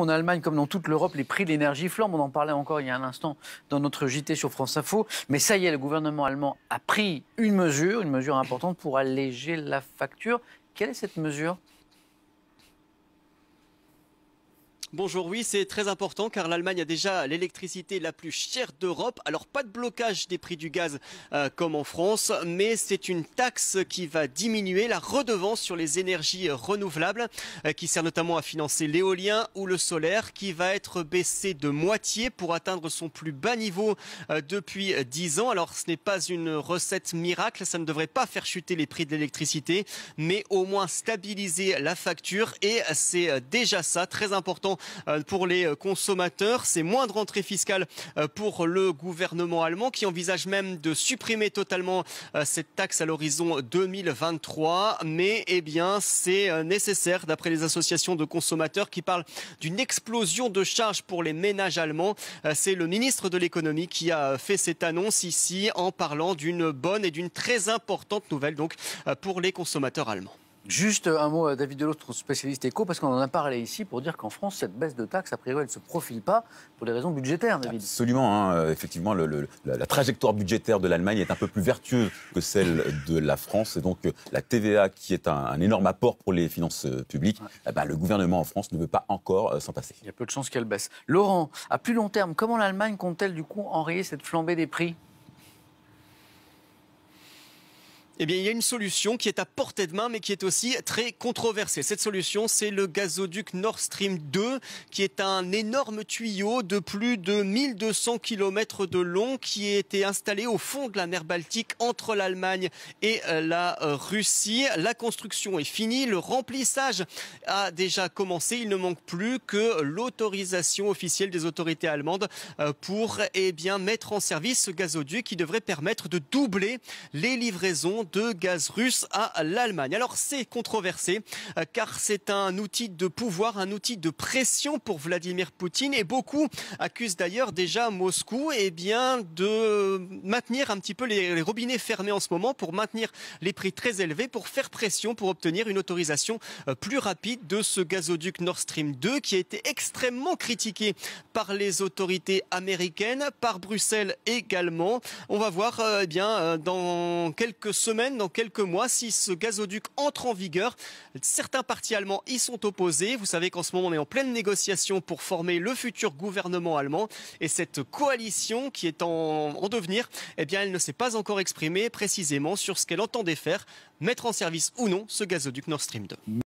En Allemagne, comme dans toute l'Europe, les prix de l'énergie flambent. On en parlait encore il y a un instant dans notre JT sur France Info. Mais ça y est, le gouvernement allemand a pris une mesure importante pour alléger la facture. Quelle est cette mesure ? Bonjour, oui, c'est très important car l'Allemagne a déjà l'électricité la plus chère d'Europe. Alors pas de blocage des prix du gaz comme en France, mais c'est une taxe qui va diminuer la redevance sur les énergies renouvelables qui sert notamment à financer l'éolien ou le solaire qui va être baissée de moitié pour atteindre son plus bas niveau depuis 10 ans. Alors ce n'est pas une recette miracle, ça ne devrait pas faire chuter les prix de l'électricité, mais au moins stabiliser la facture et c'est déjà ça, très important pour les consommateurs. C'est moins de rentrée fiscale pour le gouvernement allemand qui envisage même de supprimer totalement cette taxe à l'horizon 2023. Mais eh bien, c'est nécessaire d'après les associations de consommateurs qui parlent d'une explosion de charges pour les ménages allemands. C'est le ministre de l'économie qui a fait cette annonce ici en parlant d'une bonne et d'une très importante nouvelle donc pour les consommateurs allemands. Juste un mot à David Delot, notre spécialiste éco, parce qu'on en a parlé ici pour dire qu'en France, cette baisse de taxes, a priori, elle ne se profile pas pour des raisons budgétaires, David. Absolument. Effectivement, la trajectoire budgétaire de l'Allemagne est un peu plus vertueuse que celle de la France. Et donc, la TVA, qui est un énorme apport pour les finances publiques, le gouvernement en France ne veut pas encore s'en passer. Il y a peu de chances qu'elle baisse. Laurent, à plus long terme, comment l'Allemagne compte-t-elle du coup enrayer cette flambée des prix ? Eh bien, il y a une solution qui est à portée de main, mais qui est aussi très controversée. Cette solution, c'est le gazoduc Nord Stream 2, qui est un énorme tuyau de plus de 1200 km de long, qui a été installé au fond de la mer Baltique entre l'Allemagne et la Russie. La construction est finie, le remplissage a déjà commencé. Il ne manque plus que l'autorisation officielle des autorités allemandes pour mettre en service ce gazoduc qui devrait permettre de doubler les livraisons de gaz russe à l'Allemagne. Alors c'est controversé car c'est un outil de pouvoir, un outil de pression pour Vladimir Poutine et beaucoup accusent d'ailleurs déjà Moscou de maintenir un petit peu les robinets fermés en ce moment pour maintenir les prix très élevés, pour faire pression, pour obtenir une autorisation plus rapide de ce gazoduc Nord Stream 2 qui a été extrêmement critiqué par les autorités américaines, par Bruxelles également. On va voir dans quelques semaines, dans quelques mois, si ce gazoduc entre en vigueur. Certains partis allemands y sont opposés. Vous savez qu'en ce moment, on est en pleine négociation pour former le futur gouvernement allemand. Et cette coalition qui est en devenir, elle ne s'est pas encore exprimée précisément sur ce qu'elle entendait faire, mettre en service ou non ce gazoduc Nord Stream 2.